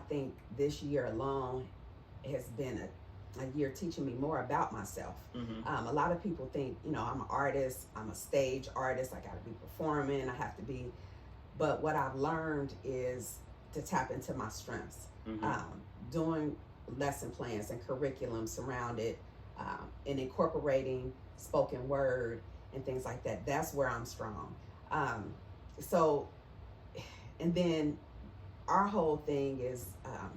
think this year alone has been a year teaching me more about myself. A lot of people think, you know, I'm an artist, I'm a stage artist, I got to be performing, I have to be. But what I've learned is to tap into my strengths. Doing lesson plans and curriculum surrounded and incorporating spoken word and things like that. That's where I'm strong. So, and then our whole thing is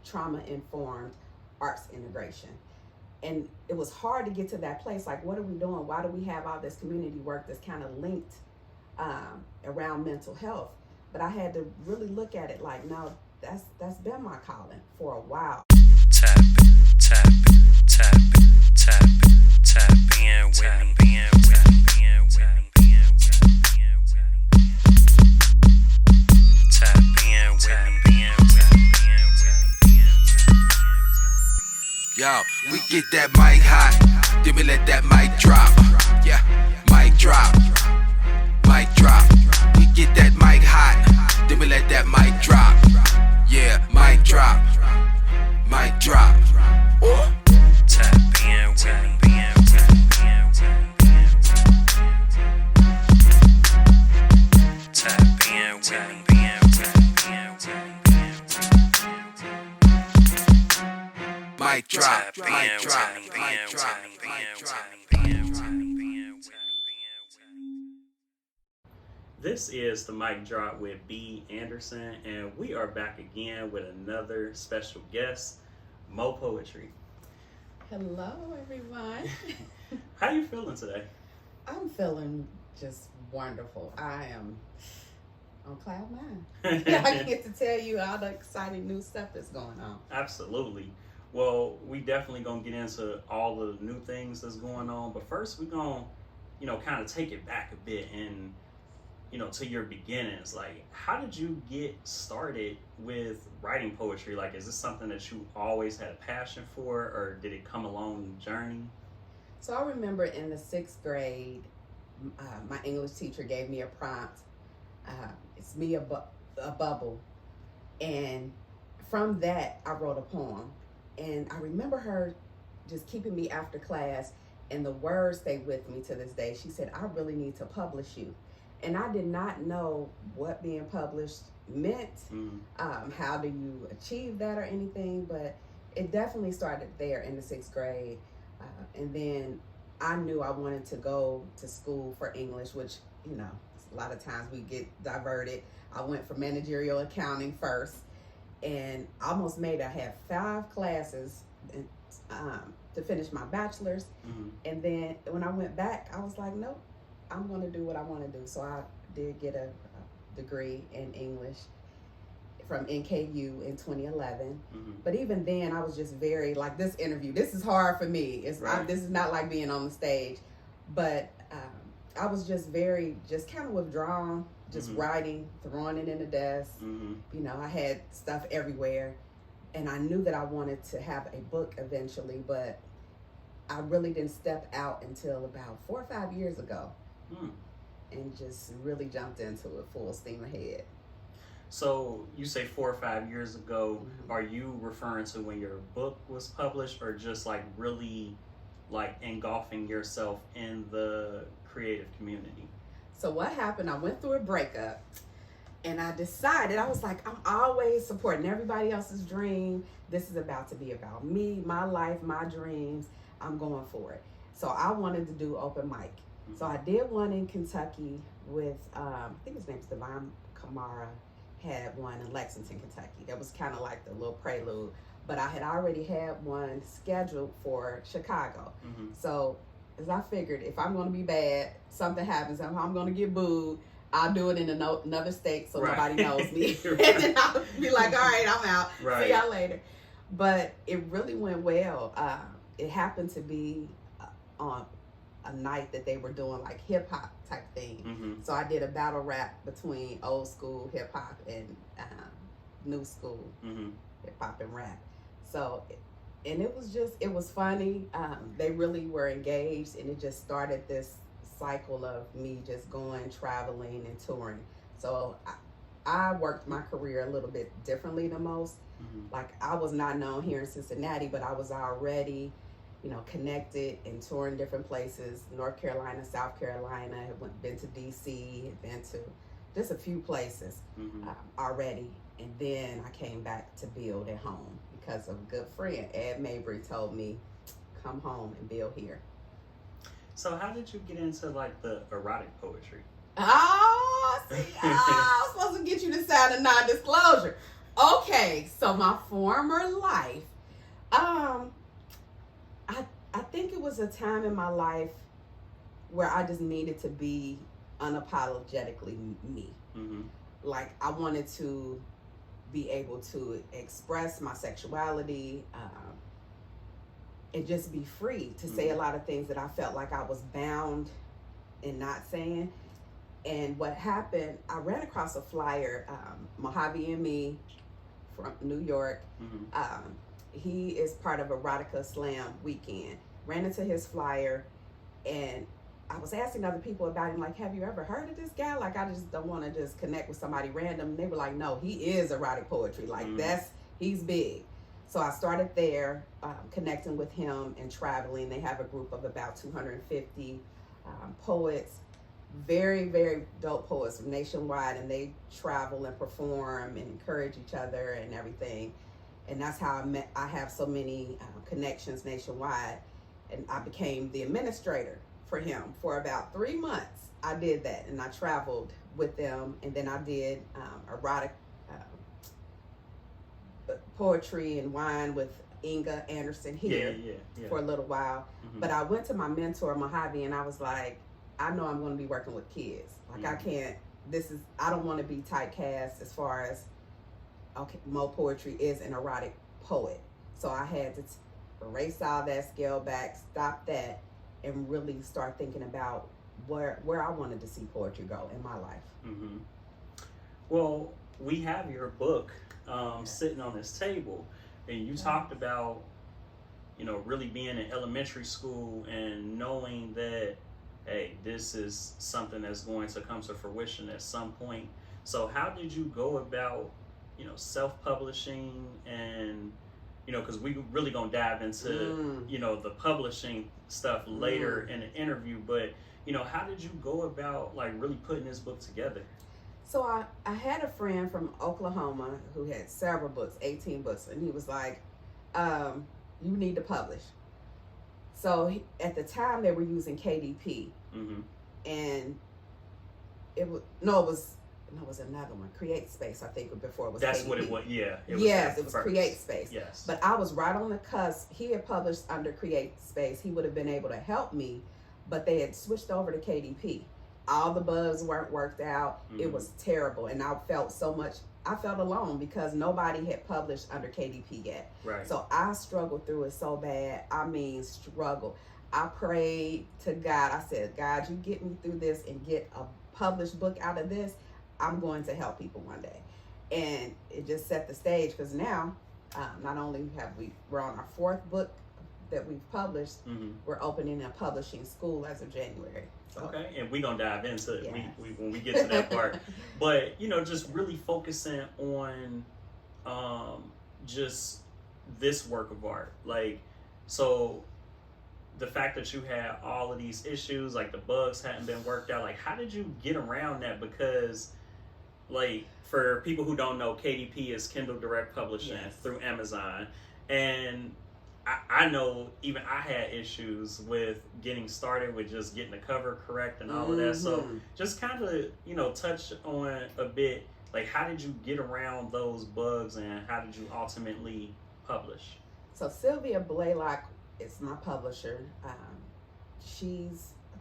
trauma-informed arts integration. And it was hard to get to that place. Like, what are we doing? Why do we have all this community work that's kind of linked around mental health? But I had to really look at it like, no, that's been my calling for a while. Tap in with me. Yo, we get that mic hot, then we let that mic drop. Yeah, mic drop, mic drop. We get that mic hot, then we let that mic drop. Yeah, mic drop, mic drop. Tap in with me. Tap in with me. Mic drop, mic drop, mic drop, mic drop. This is the Mic Drop with B. Anderson, and we are back again with another special guest, MoPoetry. Hello, everyone. How you feeling today? I'm feeling just wonderful. I am on cloud nine. I get to tell you all the exciting new stuff that's going on. Absolutely. Well, we definitely gonna get into all the new things that's going on, but first we're gonna, kind of take it back a bit and, to your beginnings. Like, how did you get started with writing poetry? Like, is this something that you always had a passion for, or did it come along the journey? So I remember in the 6th grade, my English teacher gave me a prompt. It's me, a bubble. And from that, I wrote a poem. And I remember her just keeping me after class, and the words stay with me to this day. She said, I really need to publish you. And I did not know what being published meant, how do you achieve that or anything, but it definitely started there in the 6th grade. And then I knew I wanted to go to school for English, which, a lot of times we get diverted. I went for managerial accounting first, and almost made it. I had 5 classes to finish my bachelor's. And then when I went back, I was like, nope, I'm going to do what I want to do. So I did get a degree in English from NKU in 2011. But even then, I was just very, like, this interview, this is hard for me. This is not like being on the stage. But I was just kind of withdrawn, just writing, throwing it in the desk. I had stuff everywhere. And I knew that I wanted to have a book eventually, but I really didn't step out until about 4 or 5 years ago. And just really jumped into it full steam ahead. So you say 4 or 5 years ago, are you referring to when your book was published, or just like really like engulfing yourself in the creative community? So what happened, I went through a breakup, and I decided, I was like, I'm always supporting everybody else's dream. This is about to be about me, my life, my dreams. I'm going for it. So I wanted to do open mic. So I did one in Kentucky with, I think his name's Divine Kamara, had one in Lexington, Kentucky. That was kind of like the little prelude. But I had already had one scheduled for Chicago. So as I figured, if I'm going to be bad, something happens, I'm going to get booed, I'll do it in another state so nobody knows me. And then I'll be like, all right, I'm out. See y'all later. But it really went well. It happened to be on a night that they were doing like hip hop type thing. So I did a battle rap between old school hip hop and new school hip hop and rap. So, and it was funny. They really were engaged, and it just started this cycle of me just going, traveling, and touring. So I worked my career a little bit differently than most. Like, I was not known here in Cincinnati, but I was already, connected and touring different places, North Carolina, South Carolina, had been to DC, had been to just a few places already. And then I came back to build at home because of a good friend, Ed Mabry, told me, come home and build here. So how did you get into like the erotic poetry? Oh, see, I was supposed to get you to sign a non-disclosure. Okay, so my former life, I think it was a time in my life where I just needed to be unapologetically me. Like, I wanted to be able to express my sexuality and just be free to say a lot of things that I felt like I was bound in not saying. And what happened, I ran across a flyer, Mojave and Me from New York. He is part of Erotica Slam weekend. Ran into his flyer, and I was asking other people about him, like, have you ever heard of this guy? Like, I just don't want to just connect with somebody random. And they were like, no, he is erotic poetry. Like, he's big. So I started there, connecting with him and traveling. They have a group of about 250 poets, very, very dope poets from nationwide, and they travel and perform and encourage each other and everything. And that's how I have so many connections nationwide. And I became the administrator for him for about 3 months. I did that, and I traveled with them, and then I did erotic poetry and wine with Inga Anderson here for a little while. But I went to my mentor, Mojave, and I was like, I know I'm going to be working with kids. Like, I don't want to be typecast as far as, okay, MoPoetry is an erotic poet. So I had to erase all that, scale back, stop that, and really start thinking about where I wanted to see poetry go in my life. Well, we have your book sitting on this table, and you talked about, really being in elementary school and knowing that, hey, this is something that's going to come to fruition at some point. So how did you go about, self-publishing and, because we really gonna dive into, the publishing stuff later in the interview, but, how did you go about like really putting this book together? So I had a friend from Oklahoma who had several books, 18 books, and he was like, you need to publish. So at the time they were using KDP, and it was another one, Create Space, I think, before it was That's KDP. what it was, yeah. It was first. Create Space. Yes. But I was right on the cusp. He had published under Create Space. He would have been able to help me, but they had switched over to KDP. All the bugs weren't worked out. It was terrible, and I felt alone because nobody had published under KDP yet. Right. So I struggled through it so bad. I mean, struggle. I prayed to God. I said, God, you get me through this and get a published book out of this. I'm going to help people one day. And it just set the stage, because now, not only we're on our 4th book that we've published, we're opening a publishing school as of January. So. Okay, and we're going to dive into it when we get to that part. But, just really focusing on just this work of art. Like, so the fact that you had all of these issues, like the bugs hadn't been worked out, like how did you get around that? Because, like, for people who don't know, KDP is Kindle Direct Publishing through Amazon. And I know even I had issues with getting started with just getting the cover correct and all of that. So just kind of, touch on a bit, like how did you get around those bugs and how did you ultimately publish? So Sylvia Blaylock is my publisher. I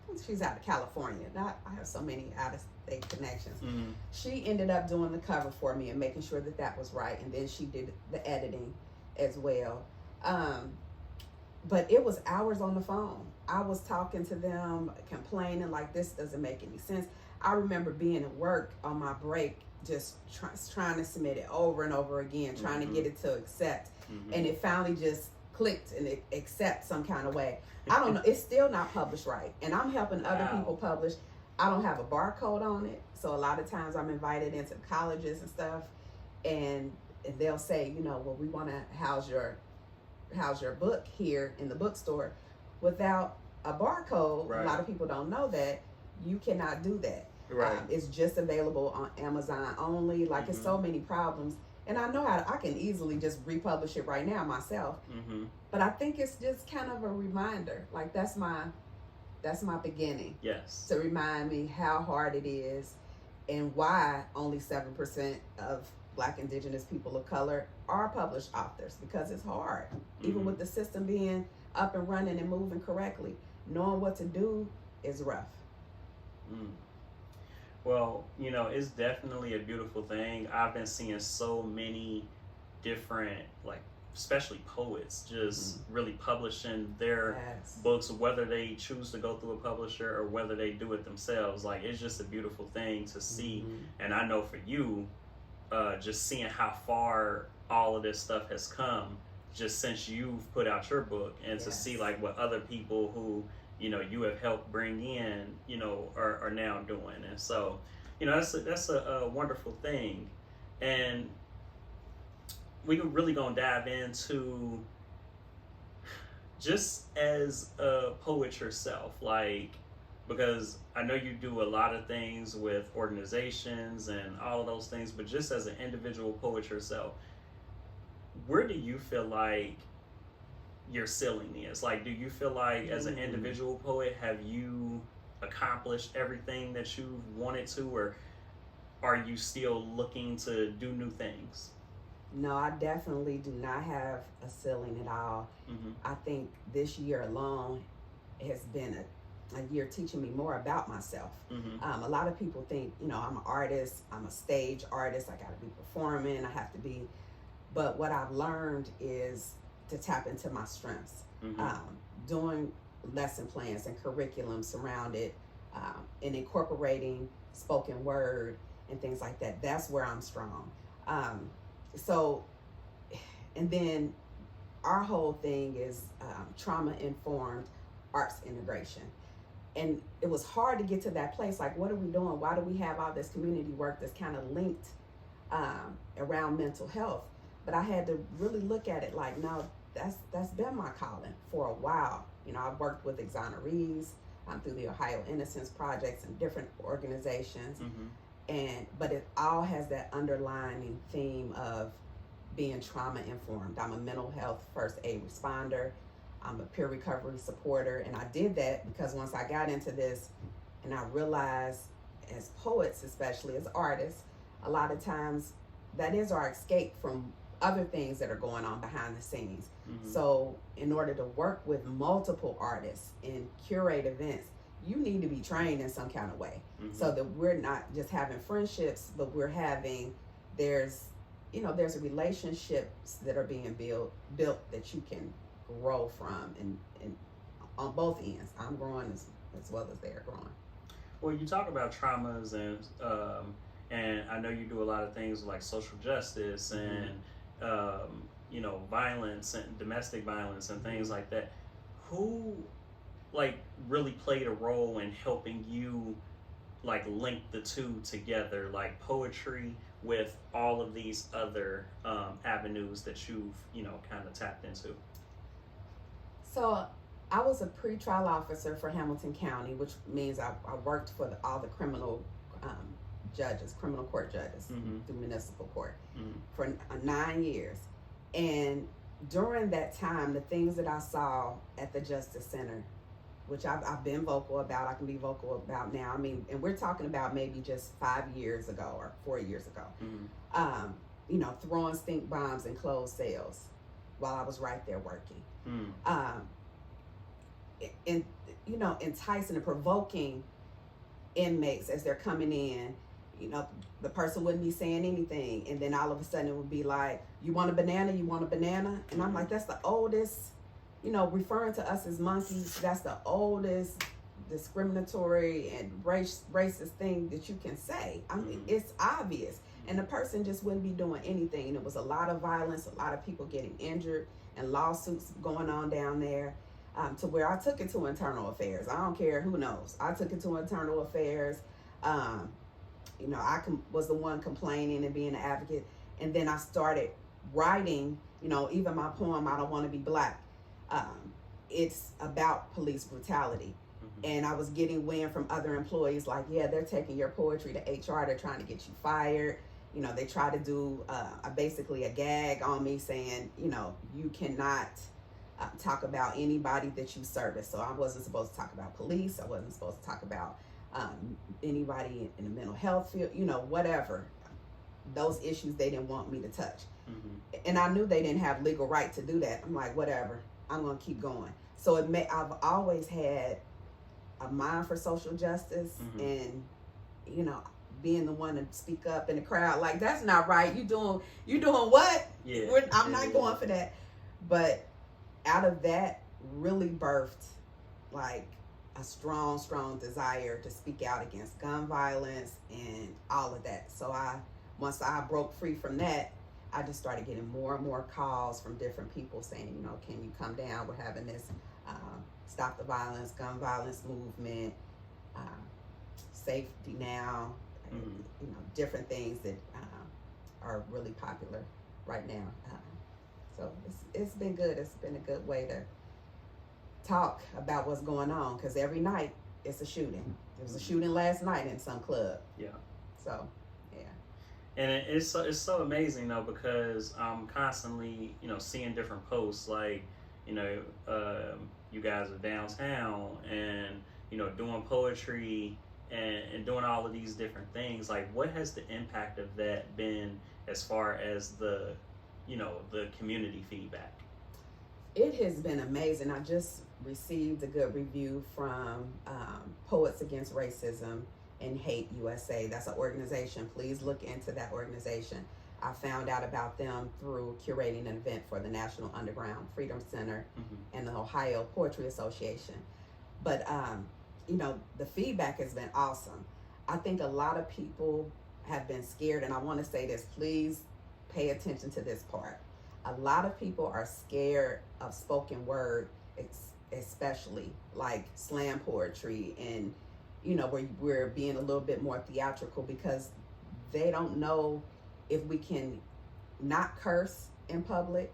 think she's out of California. I have so many out-of-state connections. She ended up doing the cover for me and making sure that was right, and then she did the editing as well. But it was hours on the phone. I was talking to them, complaining like this doesn't make any sense. I remember being at work on my break, just trying to submit it over and over again, trying to get it to accept. And it finally just clicked and it accept some kind of way. I don't know. It's still not published right. And I'm helping other people publish. I don't have a barcode on it. So a lot of times I'm invited into colleges and stuff. And and they'll say, you know, well, we want to house your book here in the bookstore. Without a barcode, Right. a lot of people don't know that you cannot do that. Right. It's just available on Amazon only. Like, it's so many problems. And I know I can easily just republish it right now myself. But I think it's just kind of a reminder. Like, that's my beginning. Yes. To remind me how hard it is and why only 7% of Black, Indigenous people of color are published authors, because it's hard. Even with the system being up and running and moving correctly, knowing what to do is rough. Well, you know, it's definitely a beautiful thing. I've been seeing so many different, like, especially poets, just really publishing their books, whether they choose to go through a publisher or whether they do it themselves. Like, it's just a beautiful thing to see. And I know for you, just seeing how far all of this stuff has come just since you've put out your book, and to see like what other people who, you know, you have helped bring in, you know, are now doing. And so, you know, that's a wonderful thing. And we really gonna dive into, just as a poet yourself, like, because I know you do a lot of things with organizations and all of those things, but just as an individual poet yourself, where do you feel like your ceiling is? Like, do you feel like as an individual poet, have you accomplished everything that you wanted to, or are you still looking to do new things? No, I definitely do not have a ceiling at all. I think this year alone has been a year teaching me more about myself. A lot of people think, you know, I'm an artist, I'm a stage artist, I gotta be performing, I have to be, but what I've learned is to tap into my strengths. Doing lesson plans and curriculum surrounded and incorporating spoken word and things like that. That's where I'm strong. So, and then our whole thing is trauma-informed arts integration. And it was hard to get to that place. Like, what are we doing? Why do we have all this community work that's kind of linked around mental health? But I had to really look at it like, no, that's been my calling for a while. You know, I've worked with exonerees through the Ohio Innocence Projects and different organizations. But it all has that underlining theme of being trauma informed. I'm a mental health first aid responder. I'm a peer recovery supporter. And I did that because once I got into this and I realized, as poets, especially as artists, a lot of times that is our escape from other things that are going on behind the scenes. So in order to work with multiple artists and curate events, you need to be trained in some kind of way, so that we're not just having friendships, but we're having, there's relationships that are being built that you can grow from, and on both ends. I'm growing as well as they're growing. Well, you talk about traumas, and I know you do a lot of things like social justice and you know, violence and domestic violence and things like that. Who like really played a role in helping you like link the two together, like poetry with all of these other avenues that you've, you know, kind of tapped into? So I was a pretrial officer for Hamilton County, which means I worked for all the criminal judges, criminal court judges through municipal court for 9 years. And during that time, the things that I saw at the Justice Center, which I've been vocal about, I can be vocal about now. I mean, and we're talking about maybe just 5 years ago or 4 years ago. You know, throwing stink bombs in closed cells while I was right there working. And, you know, enticing and provoking inmates as they're coming in. You know, the person wouldn't be saying anything, and then all of a sudden it would be like, you want a banana, you want a banana? And I'm like, that's the oldest, you know, referring to us as monkeys, that's the oldest discriminatory and racist thing that you can say. I mean, it's obvious. And the person just wouldn't be doing anything. And it was a lot of violence, a lot of people getting injured, and lawsuits going on down there, to where I took it to internal affairs. I don't care who knows. I took it to internal affairs. You know, I was the one complaining and being an advocate. And then I started writing, you know, even my poem, I Don't Want to Be Black. It's about police brutality. And I was getting wind from other employees like, yeah, they're taking your poetry to HR. They're trying to get you fired. You know, they try to do basically a gag on me saying, you know, you cannot talk about anybody that you service. So I wasn't supposed to talk about police. I wasn't supposed to talk about anybody in the mental health field, you know, whatever. Those issues they didn't want me to touch. And I knew they didn't have legal right to do that. I'm like, whatever, I'm going to keep going. So I've always had a mind for social justice and, you know, being the one to speak up in the crowd, like, that's not right. You doing what? Yeah. I'm not going for that. But out of that really birthed like a strong desire to speak out against gun violence and all of that. So once I broke free from that, I just started getting more and more calls from different people saying, you know, can you come down? We're having this Stop the Violence, gun violence movement, Safety Now, you know, different things that are really popular right now. So it's been good. It's been a good way to talk about what's going on, because every night it's a shooting. There was a shooting last night in some club. Yeah. So, yeah. And it's so amazing though, because I'm constantly, you know, seeing different posts like, you know, you guys are downtown and, you know, doing poetry and doing all of these different things. Like, what has the impact of that been as far as the, you know, the community feedback? It has been amazing. I just received a good review from Poets Against Racism and Hate USA. That's an organization. Please look into that organization. I found out about them through curating an event for the National Underground Freedom Center and the Ohio Poetry Association. But, you know, the feedback has been awesome. I think a lot of people have been scared, and I want to say this, please pay attention to this part. A lot of people are scared of spoken word, especially like slam poetry, and, you know, we're being a little bit more theatrical because they don't know if we can not curse in public,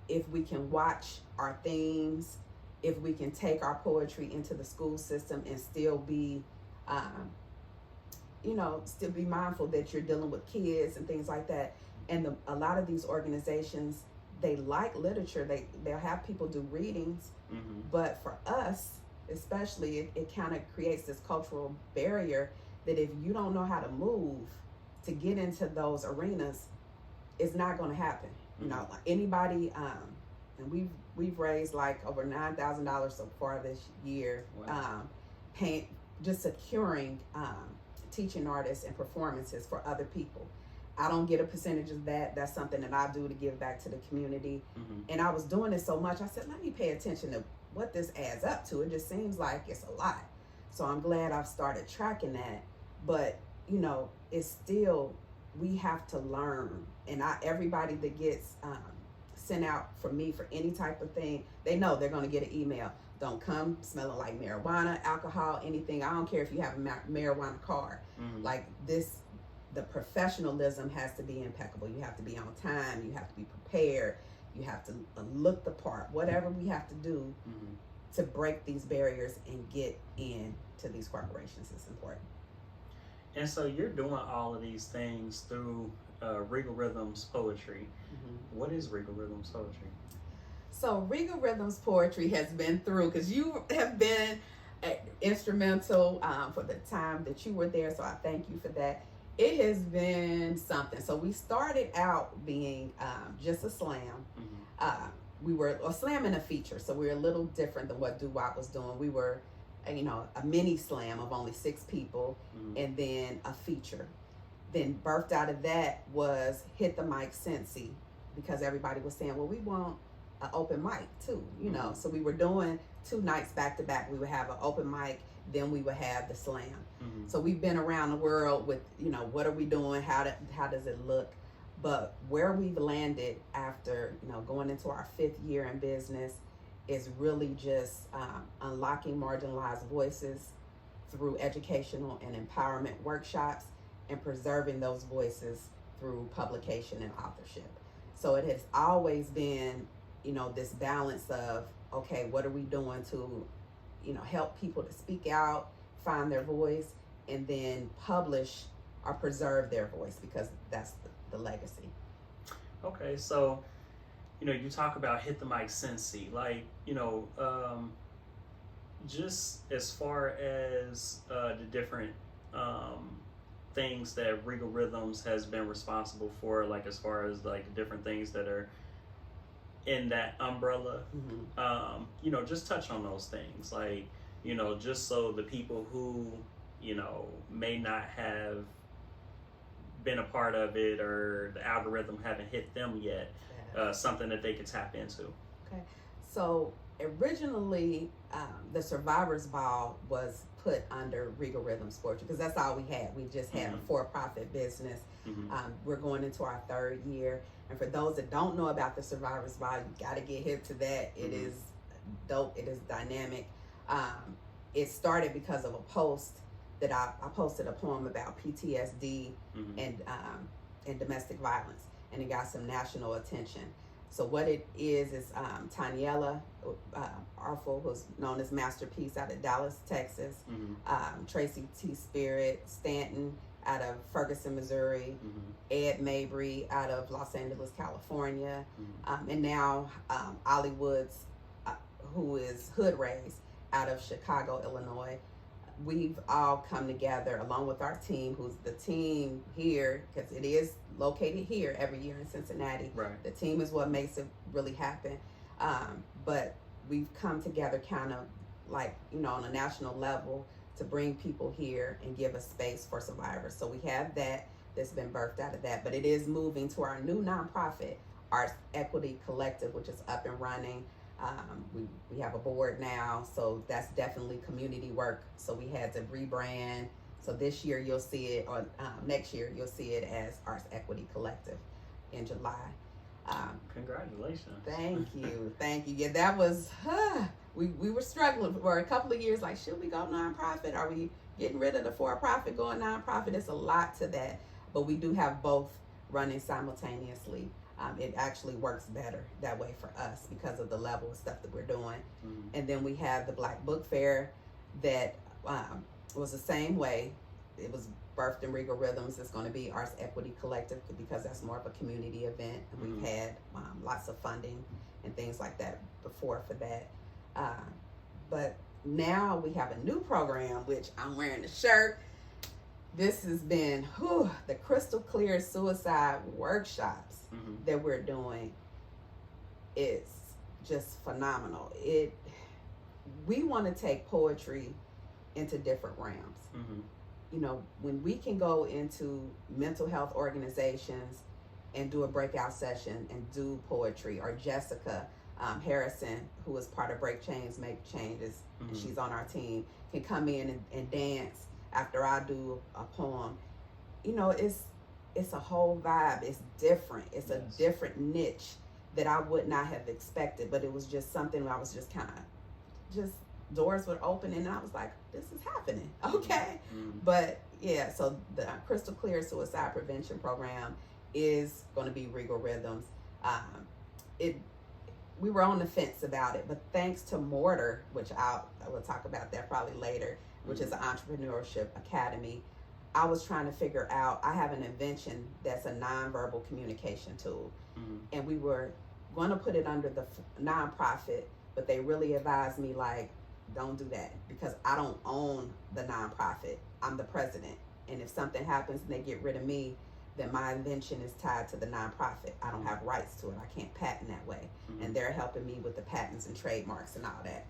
if we can watch our themes, if we can take our poetry into the school system and still be, you know, still be mindful that you're dealing with kids and things like that. And a lot of these organizations, they like literature. They'll have people do readings, but for us, especially, it kind of creates this cultural barrier that if you don't know how to move to get into those arenas, it's not going to happen. You know, anybody, and we've raised like over $9,000 so far this year, just securing teaching artists and performances for other people. I don't get a percentage of that. That's something that I do to give back to the community. And I was doing it so much, I said, let me pay attention to what this adds up to. It just seems like it's a lot. So I'm glad I've started tracking that. But, you know, it's still, we have to learn. And everybody that gets sent out for me for any type of thing, they know they're going to get an email. Don't come smelling like marijuana, alcohol, anything. I don't care if you have a marijuana card. Like this, the professionalism has to be impeccable. You have to be on time. You have to be prepared. You have to look the part. Whatever we have to do to break these barriers and get into these corporations is important. And so you're doing all of these things through Regal Rhythms Poetry. What is Regal Rhythms Poetry? So Regal Rhythms Poetry has been through, because you have been instrumental for the time that you were there, so I thank you for that. It has been something. So we started out being just a slam. We were a slam and a feature, so we were a little different than what Doo-Wop was doing. We were, you know, a mini slam of only 6 people, and then a feature. Then birthed out of that was Hit the Mic Cincy, because everybody was saying, well, we want an open mic too, you know. So we were doing 2 nights back to back. We would have an open mic, then we would have the slam. So we've been around the world with, you know, what are we doing? How does it look? But where we've landed after, you know, going into our 5th year in business is really just unlocking marginalized voices through educational and empowerment workshops and preserving those voices through publication and authorship. So it has always been, this balance of, okay, what are we doing to, help people to speak out, find their voice, and then publish or preserve their voice, because that's the legacy. Okay, so, you talk about hit the mic Cincy, like, just as far as the different things that Regal Rhythms has been responsible for, like as far as like the different things that are in that umbrella, just touch on those things, like, just so the people who, may not have been a part of it, or the algorithm haven't hit them yet, something that they could tap into. Okay, so originally the Survivors Ball was put under Regal Rhythms Poetry, because that's all we had. We just had a for-profit business. We're going into our 3rd year, and for those that don't know about the Survivors Ball, you got to get hip to that. It is dope. It is dynamic. It started because of a post that I posted a poem about PTSD and domestic violence, and it got some national attention. So what it is Taniela Arful, who's known as Masterpiece out of Dallas, Texas, Tracy T. Spirit Stanton out of Ferguson, Missouri, Ed Mabry out of Los Angeles, California, and now Ollie Woods, who is Hood Raised out of Chicago, Illinois. We've all come together along with our team, who's the team here, because it is located here every year in Cincinnati. Right. The team is what makes it really happen. But we've come together kind of like, on a national level to bring people here and give a space for survivors. So we have that's been birthed out of that. But it is moving to our new nonprofit, Arts Equity Collective, which is up and running. We have a board now, so that's definitely community work. So we had to rebrand. So this year you'll see it, or next year you'll see it as Arts Equity Collective in July. Congratulations. Thank you. Yeah, that was, we were struggling for a couple of years, like, should we go nonprofit? Are we getting rid of the for-profit, going nonprofit? It's a lot to that, but we do have both running simultaneously. It actually works better that way for us because of the level of stuff that we're doing. And then we have the Black Book Fair that was the same way. It was birthed in Regal Rhythms. It's going to be Arts Equity Collective because that's more of a community event. And we've had lots of funding and things like that before for that. But now we have a new program, which I'm wearing the shirt. This has been the Crystal Clear Suicide Workshops that we're doing. It's just phenomenal. We want to take poetry into different realms. When we can go into mental health organizations and do a breakout session and do poetry, or Jessica Harrison, who is part of Break Chains, Make Changes, and she's on our team, can come in and dance after I do a poem. It's a whole vibe. It's different. It's a different niche that I would not have expected, but it was just something where I was just kind of, doors were opening, and I was like, this is happening. Okay. But yeah, so the Crystal Clear Suicide Prevention Program is going to be Regal Rhythms. We were on the fence about it, but thanks to Mortar, which I will talk about that probably later, which is an entrepreneurship academy, I was trying to figure out, I have an invention that's a nonverbal communication tool. And we were going to put it under the nonprofit, but they really advised me, like, don't do that, because I don't own the nonprofit. I'm the president. And if something happens and they get rid of me, then my invention is tied to the nonprofit. I don't have rights to it. I can't patent that way. And they're helping me with the patents and trademarks and all that.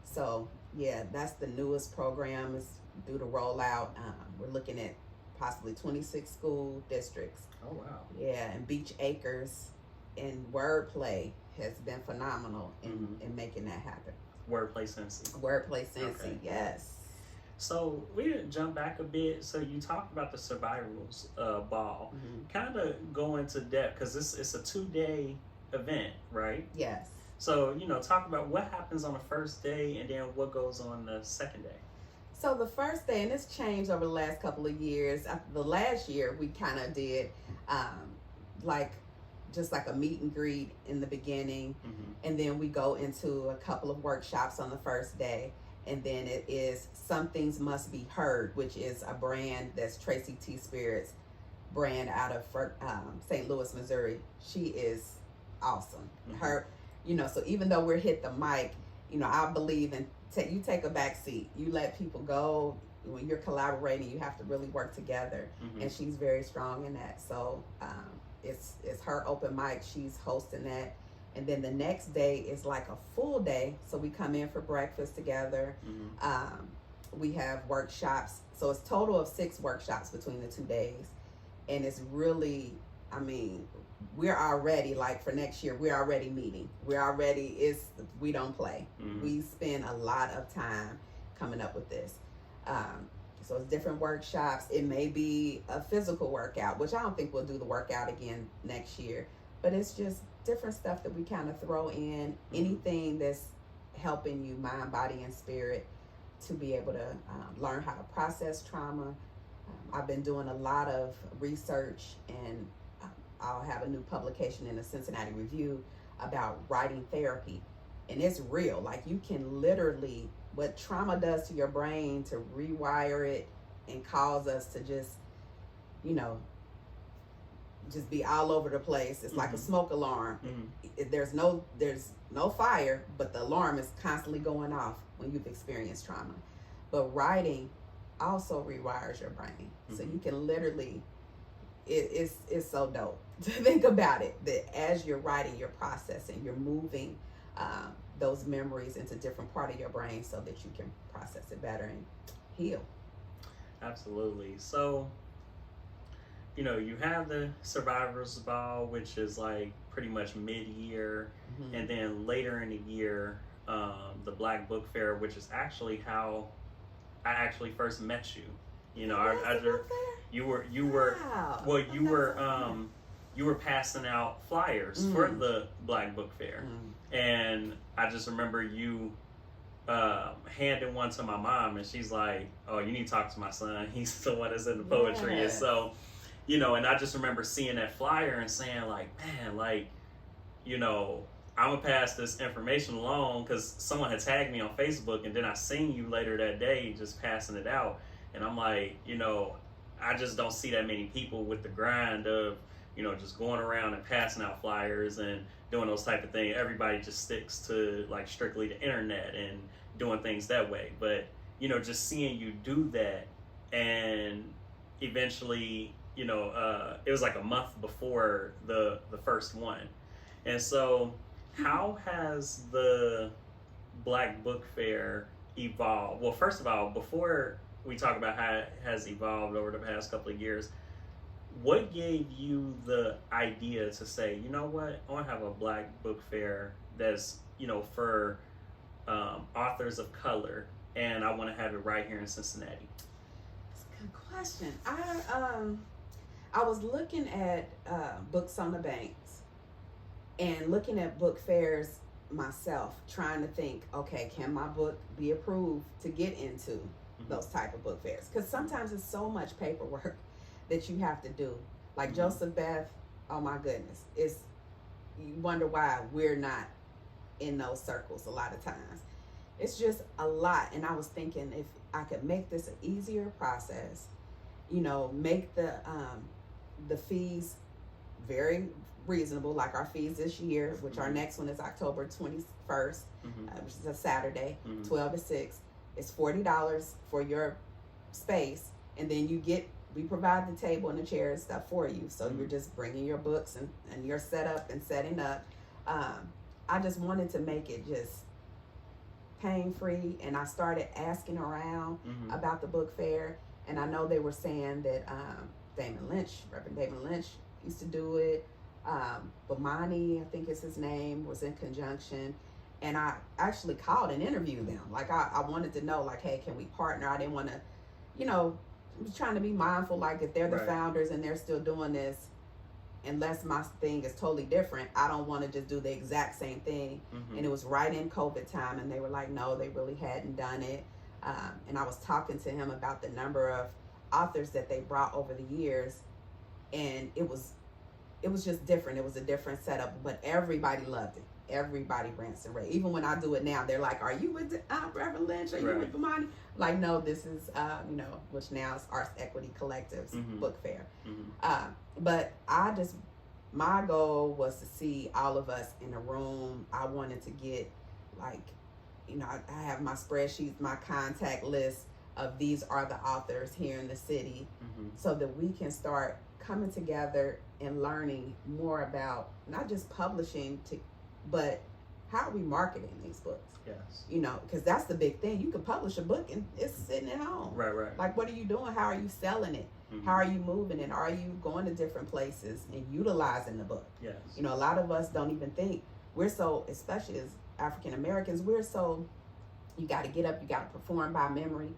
So yeah, that's the newest program. Is due to roll out. We're looking at possibly 26 school districts. Oh wow. Yeah, and Beach Acres and Wordplay has been phenomenal in making that happen. Wordplay Cincy. Wordplay Cincy, Okay. yes. So we didn't jump back a bit. So you talked about the Survivors Ball. Kind of go into depth, because it's a 2-day event, right? Yes. So talk about what happens on the first day and then what goes on the second day. So the first day, and it's changed over the last couple of years. The last year we kind of did like just like a meet and greet in the beginning, and then we go into a couple of workshops on the first day, and then it is Some Things Must Be Heard, which is a brand that's Tracy T. Spirit's brand out of St. Louis, Missouri. She is awesome. Her, so even though we're hit the mic, I believe in you take a back seat. You let people go. When you're collaborating, you have to really work together, and she's very strong in that. So it's her open mic. She's hosting that, and then the next day is like a full day. So we come in for breakfast together. We have workshops. So it's total of 6 workshops between the 2 days, and it's really, we're already, like, for next year, we're already meeting. We don't play. We spend a lot of time coming up with this. So it's different workshops. It may be a physical workout, which I don't think we'll do the workout again next year, but it's just different stuff that we kind of throw in, anything that's helping you mind, body, and spirit to be able to learn how to process trauma. I've been doing a lot of research, and I'll have a new publication in the Cincinnati Review about writing therapy. And it's real. Like, you can literally, what trauma does to your brain to rewire it and cause us to just, just be all over the place. It's like a smoke alarm. There's no fire, but the alarm is constantly going off when you've experienced trauma. But writing also rewires your brain. So you can literally, it's so dope to think about it, that as you're writing, you're processing, you're moving those memories into different part of your brain so that you can process it better and heal. Absolutely. So, you have the Survivors Ball, which is like pretty much mid-year, and then later in the year, the Black Book Fair, which is actually how I actually first met you. You were passing out flyers for the Black Book Fair, and I just remember you handing one to my mom, and she's like, "Oh, you need to talk to my son. He's the one that's into poetry." And so, and I just remember seeing that flyer and saying, like, man, like, I'm gonna pass this information along, because someone had tagged me on Facebook, and then I seen you later that day just passing it out, and I'm like, I just don't see that many people with the grind of, just going around and passing out flyers and doing those type of things. Everybody just sticks to, like, strictly the internet and doing things that way. But, just seeing you do that, and eventually, it was like a month before the first one. And so how has the Black Book Fair evolved? Well, first of all, before we talk about how it has evolved over the past couple of years, what gave you the idea to say, you know what, I want to have a Black Book Fair that's, for authors of color, and I want to have it right here in Cincinnati? That's a good question. I was looking at Books on the Banks and looking at book fairs myself, trying to think, okay, can my book be approved to get into those type of book fairs? Because sometimes it's so much paperwork that you have to do. Like Joseph Beth, oh my goodness, you wonder why we're not in those circles a lot of times. It's just a lot. And I was thinking, if I could make this an easier process, make the fees very reasonable, like our fees this year, which our next one is October 21st, which is a Saturday, 12 to 6. It's $40 for your space, and then we provide the table and the chair and stuff for you. So you're just bringing your books and your setup and setting up. I just wanted to make it just pain-free, and I started asking around about the book fair, and I know they were saying that Reverend Damon Lynch used to do it. Bomani, I think is his name, was in conjunction. And I actually called and interviewed them. Like, I wanted to know, like, hey, can we partner? I didn't want to, I was trying to be mindful, like, if they're the founders and they're still doing this, unless my thing is totally different, I don't want to just do the exact same thing. And it was right in COVID time, and they were like, no, they really hadn't done it. And I was talking to him about the number of authors that they brought over the years, and it was just different. It was a different setup, but everybody loved it. Everybody rants and raves. Even when I do it now, they're like, "Are you with Reverend Lynch? Are you with Bomani?" Like, no, this is which now is Arts Equity Collective's book fair. But my goal was to see all of us in a room. I wanted to get, like, I have my spreadsheets, my contact list of these are the authors here in the city, so that we can start coming together and learning more about not just publishing, but how are we marketing these books? Yes. Because that's the big thing. You can publish a book and it's sitting at home. Right. Like, what are you doing? How are you selling it? How are you moving it? Are you going to different places and utilizing the book? Yes. A lot of us don't even think. We're so, especially as African Americans, we're so, you got to get up, you got to perform by memory.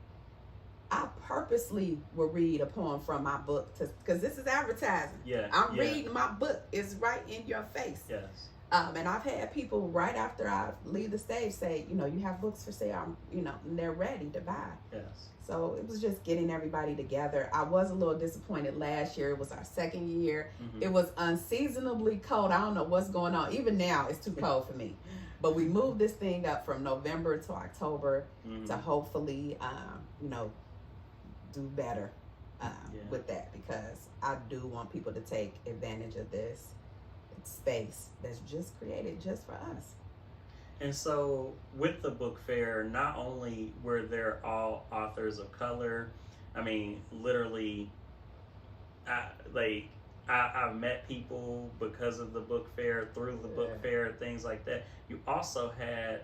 I purposely will read a poem from my book because this is advertising. Yeah. I'm reading my book. It's right in your face. Yes. And I've had people right after I leave the stage say, you have books for sale, and they're ready to buy. Yes. So it was just getting everybody together. I was a little disappointed last year. It was our second year. It was unseasonably cold. I don't know what's going on. Even now, it's too cold for me. But we moved this thing up from November to October to hopefully, do better with that, because I do want people to take advantage of this space that's just created just for us. And so with the book fair, not only were there all authors of color, I mean, literally, I've met people because of the book fair, through the book fair, things like that. You also had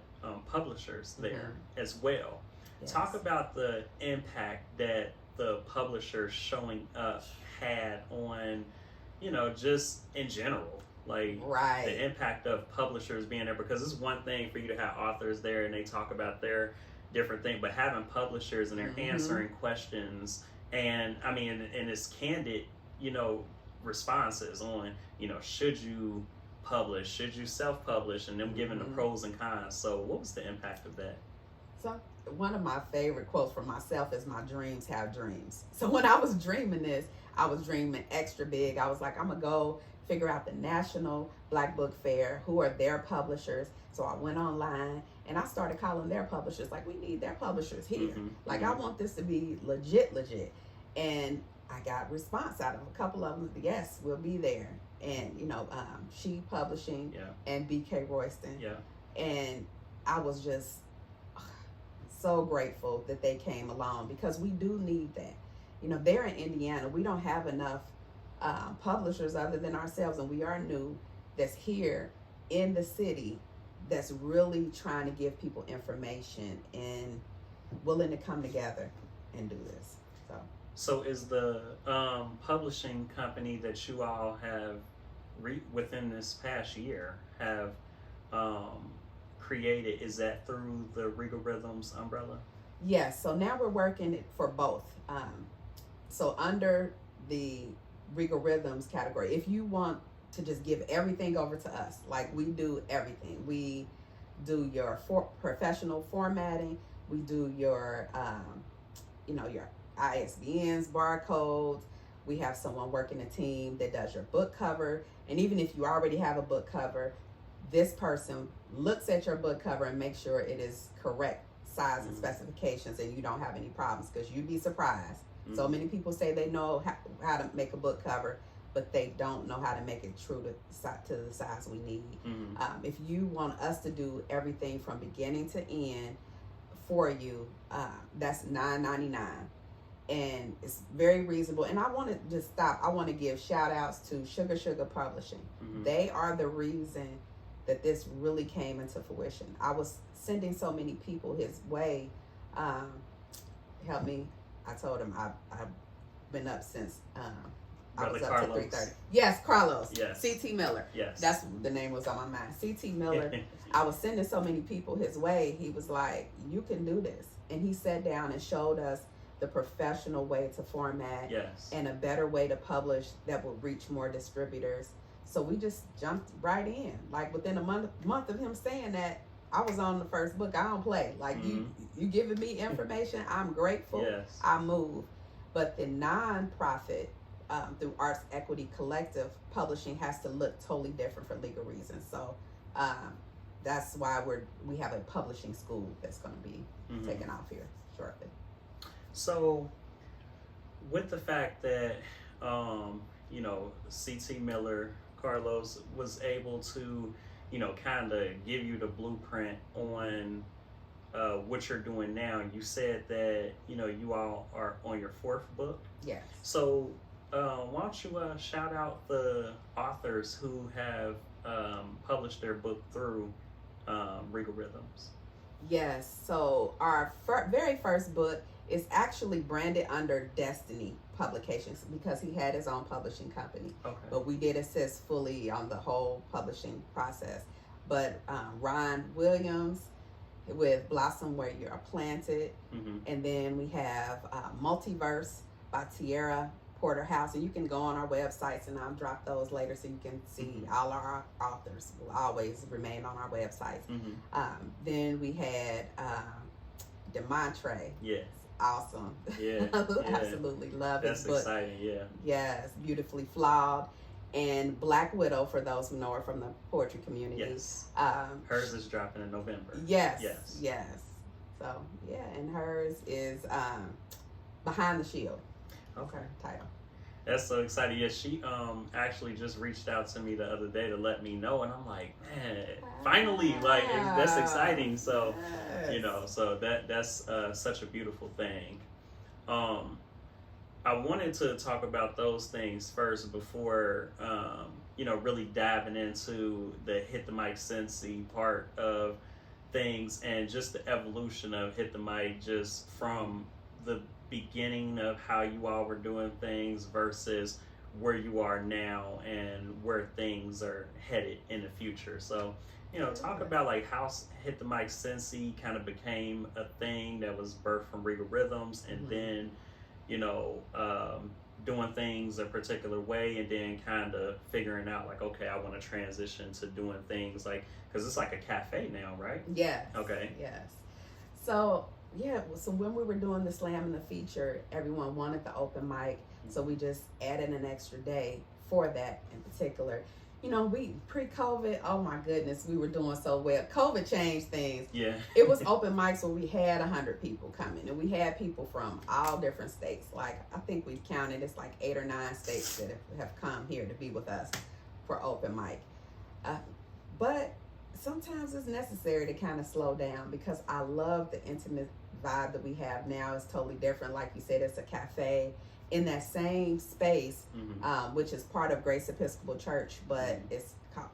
publishers there as well. Yes. Talk about the impact that the publishers showing up had on, just in general. Like, the impact of publishers being there, because it's one thing for you to have authors there and they talk about their different thing, but having publishers and they're answering questions, and I mean, and it's candid, responses on, should you publish, should you self-publish, and them giving the pros and cons. So what was the impact of that? So one of my favorite quotes from myself is, "My dreams have dreams." So when I was dreaming this, I was dreaming extra big. I was like, I'm gonna go figure out the National Black Book Fair, who are their publishers. So I went online and I started calling their publishers, like, we need their publishers here. I want this to be legit. And I got response out of a couple of them. Yes, we'll be there. And, She Publishing and BK Royston. And I was just so grateful that they came along, because we do need that. They're in Indiana. We don't have enough publishers other than ourselves, and we are new, that's here in the city, that's really trying to give people information and willing to come together and do this. So is the publishing company that you all have within this past year have created, is that through the Regal Rhythms umbrella? Yes. So now we're working for both. So under the Regal Rhythms category, if you want to just give everything over to us, like, we do everything. We do your professional formatting. We do your your ISBNs, barcodes. We have someone working a team that does your book cover. And even if you already have a book cover, this person looks at your book cover and makes sure it is correct size and specifications, and you don't have any problems, because you'd be surprised. So many people say they know how to make a book cover, but they don't know how to make it true to the size we need. If you want us to do everything from beginning to end for you, that's $9.99. And it's very reasonable. And I want to just stop. I want to give shout outs to Sugar Publishing. They are the reason that this really came into fruition. I was sending so many people his way. Help me. I told him I've been up since I was up to 3:30. Yes, Carlos. Yes. C.T. Miller. Yes. That's the name was on my mind. C.T. Miller. I was sending so many people his way. He was like, you can do this. And he sat down and showed us the professional way to format, and a better way to publish that would reach more distributors. So we just jumped right in. Like, within a month of him saying that, I was on the first book. I don't play. Like you giving me information. I'm grateful. Yes. I move. But the nonprofit through Arts Equity Collective publishing has to look totally different for legal reasons. So that's why we have a publishing school that's going to be taking off here shortly. So with the fact that C.T. Miller, Carlos, was able to kind of give you the blueprint on what you're doing now. You said that you all are on your 4th book. Yes. So why don't you shout out the authors who have published their book through Regal Rhythms? Yes. So our very first book is actually branded under Destiny Publications because he had his own publishing company. Okay. But we did assist fully on the whole publishing process. But Ron Williams with Blossom Where You Are Planted. And then we have Multiverse by Tierra Porterhouse. And you can go on our websites, and I'll drop those later so you can see all our authors will always remain on our websites. Then we had DeMontre. Yes. Awesome. Yeah. Absolutely love his book. That's exciting, yeah. Yes, beautifully flawed. And Black Widow, for those who know her from the poetry community. Yes. Hers is dropping in November. Yes. So, yeah, and hers is Behind the Shield. Okay. Title. That's so exciting. Yeah, she actually just reached out to me the other day to let me know, and I'm like, man, finally, like that's exciting. So, yes. So that's such a beautiful thing. I wanted to talk about those things first before really diving into the Hit the Mic Cincy part of things and just the evolution of Hit the Mic, just from the beginning of how you all were doing things versus where you are now and where things are headed in the future. So, talk about like how Hit the Mic Cincy kind of became a thing that was birthed from Regal Rhythms, and then, doing things a particular way, and then kind of figuring out like, okay, I want to transition to doing things like, because it's like a cafe now, right? Yes. Okay. Yes. So, yeah, so when we were doing the slam and the feature, everyone wanted the open mic, so we just added an extra day for that in particular. We pre-COVID, oh my goodness, we were doing so well. COVID changed things. Yeah. It was open mics where we had 100 people coming, and we had people from all different states. Like, I think we've counted, it's like 8 or 9 states that have come here to be with us for open mic. But sometimes it's necessary to kind of slow down, because I love the intimate vibe that we have now. It's totally different. Like you said, it's a cafe in that same space, which is part of Grace Episcopal Church, but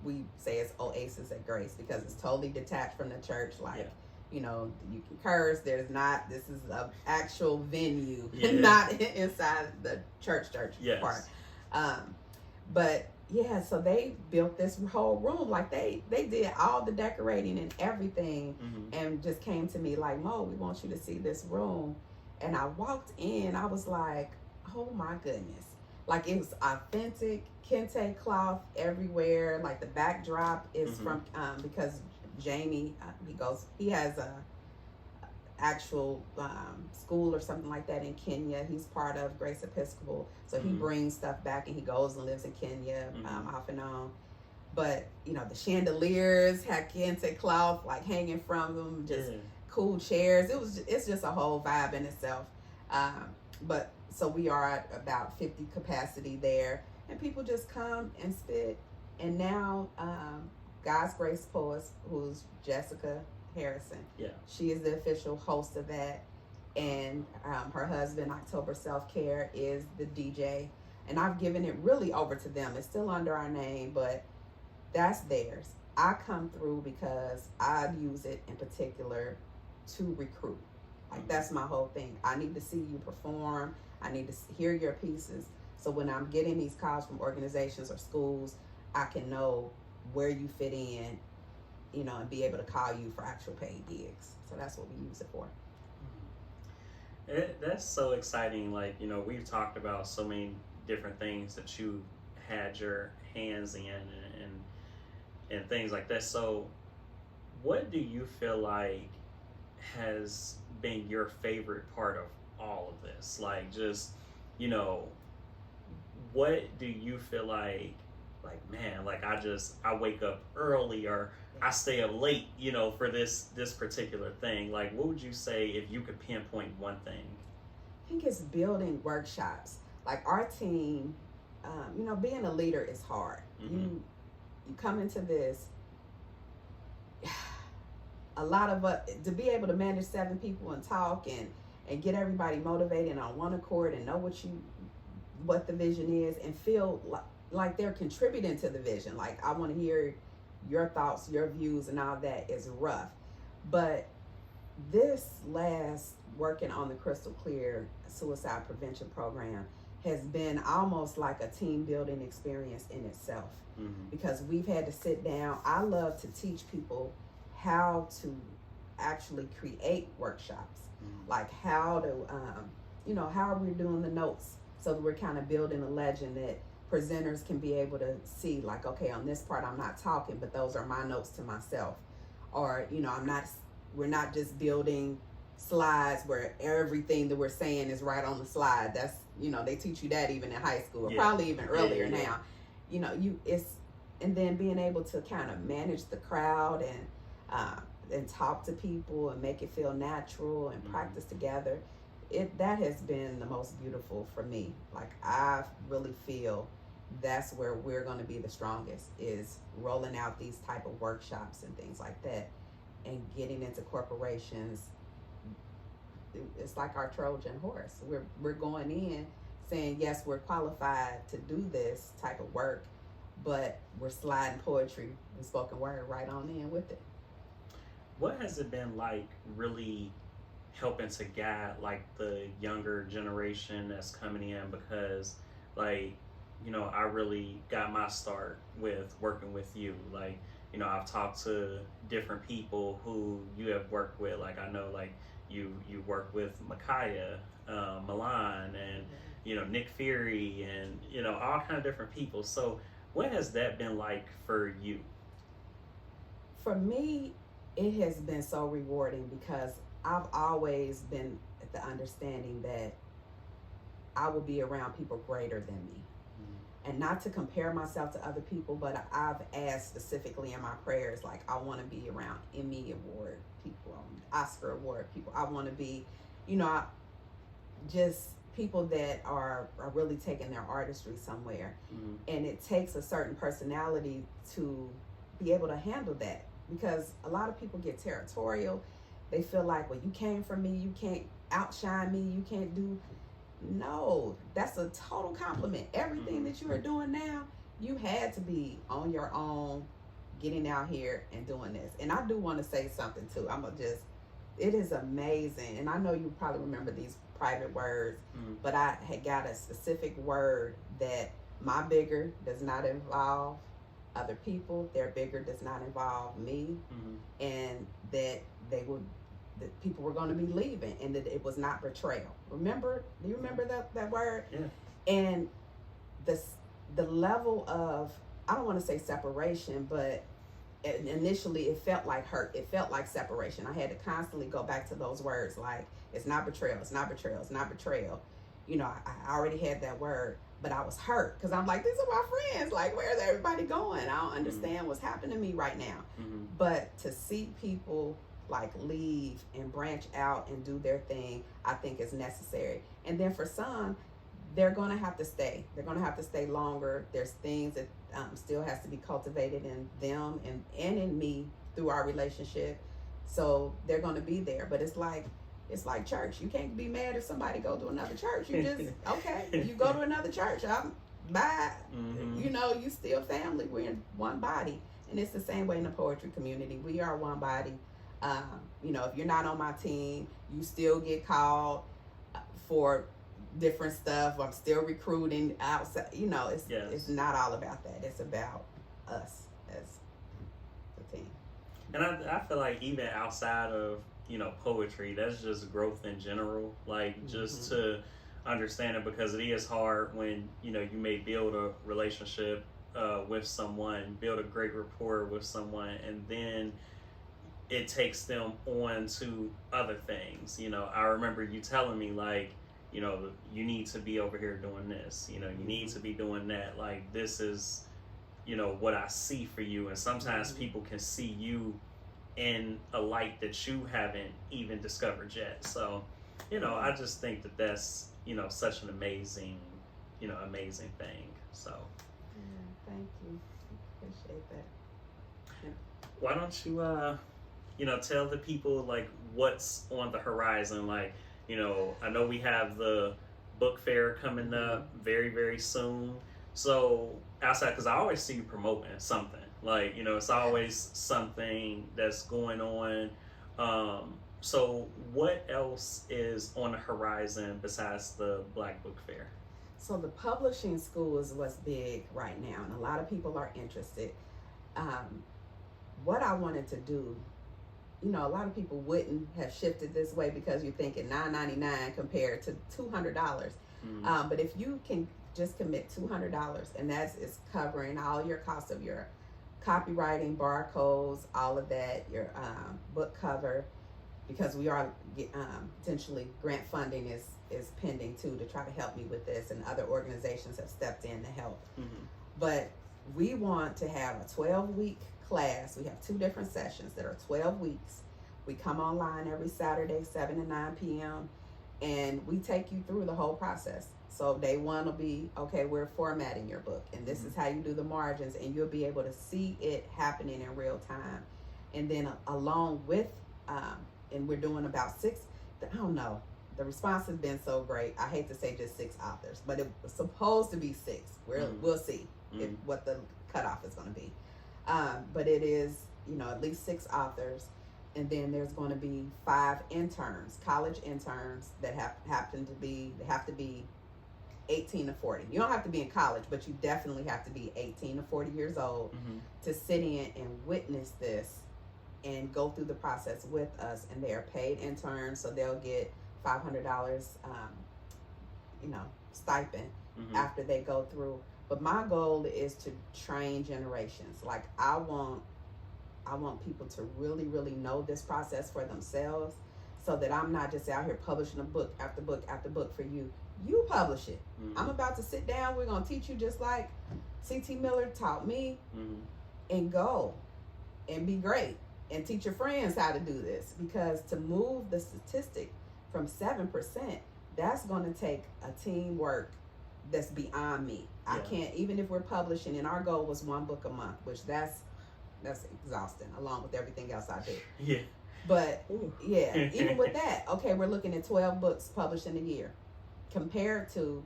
we say it's Oasis at Grace because it's totally detached from the church. Like, you can curse. This is an actual venue, not inside the church part. But yeah, so they built this whole room. Like they did all the decorating and everything, and just came to me like, Mo, we want you to see this room. And I walked in, I was like, oh my goodness. Like, it was authentic kente cloth everywhere. Like, the backdrop is from, because Jamie, he has a actual school or something like that in Kenya. He's part of Grace Episcopal. So he brings stuff back, and he goes and lives in Kenya off and on. But, the chandeliers had kente cloth, like, hanging from them, just cool chairs. It's just a whole vibe in itself. But so we are at about 50 capacity there, and people just come and spit. And now God's Grace Poets, who's Jessica Harrison, she is the official host of that, and her husband, October Self Care, is the DJ, and I've given it really over to them. It's still under our name, but that's theirs. I come through because I use it in particular to recruit. Like, that's my whole thing. I need to see you perform. I need to hear your pieces. So when I'm getting these calls from organizations or schools, I can know where you fit in, and be able to call you for actual paid gigs. So that's what we use it for. That's so exciting. Like, we've talked about so many different things that you had your hands in and things like that. So what do you feel like has been your favorite part of all of this? Like, just, you know, what do you feel like, man, like I wake up early or I stay up late, you know, for this particular thing. Like, what would you say if you could pinpoint one thing? I think it's building workshops. Like our team, you know, being a leader is hard. You come into this, a lot of us, to be able to manage 7 people and talk and get everybody motivated on one accord and know what the vision is and feel like they're contributing to the vision. Like, I want to hear your thoughts, your views, and all that is rough. But this last working on the Crystal Clear suicide prevention program has been almost like a team building experience in itself, because we've had to sit down. I love to teach people how to actually create workshops, like how to, you know, how we're doing the notes, so that we're kind of building a legend that presenters can be able to see, like, okay, on this part I'm not talking, but those are my notes to myself. Or, you know, we're not just building slides where everything that we're saying is right on the slide. That's, you know, they teach you that even in high school, or probably even earlier now. You know, and then being able to kind of manage the crowd and talk to people and make it feel natural and practice together. That has been the most beautiful for me. Like, I really feel that's where we're going to be the strongest, is rolling out these type of workshops and things like that, and getting into corporations. It's like our Trojan horse. We're going in saying, yes, we're qualified to do this type of work, but we're sliding poetry and spoken word right on in with it. What has it been like really helping to guide like the younger generation that's coming in? Because, like, you know, I really got my start with working with you. Like, you know, I've talked to different people who you have worked with. Like, I know, like, you work with Micaiah, Milan, and, you know, Nick Fury, and, you know, all kind of different people. So what has that been like for you? For me, it has been so rewarding, because I've always been at the understanding that I will be around people greater than me. And not to compare myself to other people, but I've asked specifically in my prayers, like, I want to be around Emmy Award people, Oscar Award people. I want to be, you know, just people that are really taking their artistry somewhere. And it takes a certain personality to be able to handle that, because a lot of people get territorial. They feel like, well, you came from me, you can't outshine me, you can't do. No, that's a total compliment. Everything that you are doing now, you had to be on your own, getting out here and doing this. And I do want to say something too. It is amazing. And I know you probably remember these private words, but I had got a specific word that my bigger does not involve other people. Their bigger does not involve me. And that that people were going to be leaving, and that it was not betrayal. Do you remember that word? Yeah. And the level of, I don't want to say separation, but initially it felt like hurt. It felt like separation. I had to constantly go back to those words, like, it's not betrayal, it's not betrayal, it's not betrayal. You know, I already had that word, but I was hurt, because I'm like, these are my friends. Like, where's everybody going? I don't understand what's happening to me right now. But to see people like leave and branch out and do their thing, I think is necessary. And then for some, they're going to have to stay. They're going to have to stay longer. There's things that still has to be cultivated in them and in me through our relationship. So they're going to be there. But it's like church. You can't be mad if somebody go to another church. You just, okay, you go to another church. Bye. You know, you still family. We're in one body. And it's the same way in the poetry community. We are one body. You know, if you're not on my team, you still get called for different stuff. I'm still recruiting outside. You know, it's not all about that. It's about us as a team. And I feel like even outside of, you know, poetry, that's just growth in general. Like, just to understand it, because it is hard when, you know, you may build a relationship with someone, build a great rapport with someone, and then it takes them on to other things. You know, I remember you telling me, like, you know, you need to be over here doing this, you know, you need to be doing that. Like, this is, you know, what I see for you. And sometimes people can see you in a light that you haven't even discovered yet. So, you know, I just think that that's, you know, such an amazing, you know, amazing thing. So, thank you. Appreciate that. Yeah. Why don't you, you know, tell the people, like, what's on the horizon? Like, you know, I know we have the book fair coming up very, very soon. So outside, because I always see you promoting something. Like, you know, it's always something that's going on. So what else is on the horizon besides the Black Book Fair? So the publishing school is what's big right now, and a lot of people are interested. What I wanted to do, you know, a lot of people wouldn't have shifted this way because you're thinking $9.99 compared to $200. But if you can just commit $200, and that is covering all your costs of your copywriting, barcodes, all of that, your book cover, because we are potentially grant funding is pending too to try to help me with this, and other organizations have stepped in to help. But we want to have a 12-week class. We have 2 different sessions that are 12 weeks. We come online every Saturday, 7 to 9 p.m. and we take you through the whole process. So day 1 will be, okay, we're formatting your book, and this is how you do the margins, and you'll be able to see it happening in real time. And then along with, and we're doing about 6, I don't know, the response has been so great. I hate to say just 6 authors, but it was supposed to be 6. We'll see what the cutoff is going to be. But it is, you know, at least 6 authors. And then there's going to be 5 interns, college interns that have to be 18 to 40. You don't have to be in college, but you definitely have to be 18 to 40 years old to sit in and witness this and go through the process with us. And they are paid interns, so they'll get $500, you know, stipend after they go through. But my goal is to train generations. Like, I want people to really, really know this process for themselves, so that I'm not just out here publishing a book after book after book for you. You publish it. I'm about to sit down. We're going to teach you just like C.T. Miller taught me, and go and be great and teach your friends how to do this. Because to move the statistic from 7%, that's going to take a teamwork that's beyond me. I can't, even if we're publishing, and our goal was 1 book a month, which that's exhausting along with everything else I do. Yeah. But even with that, okay, we're looking at 12 books published in a year. Compared to,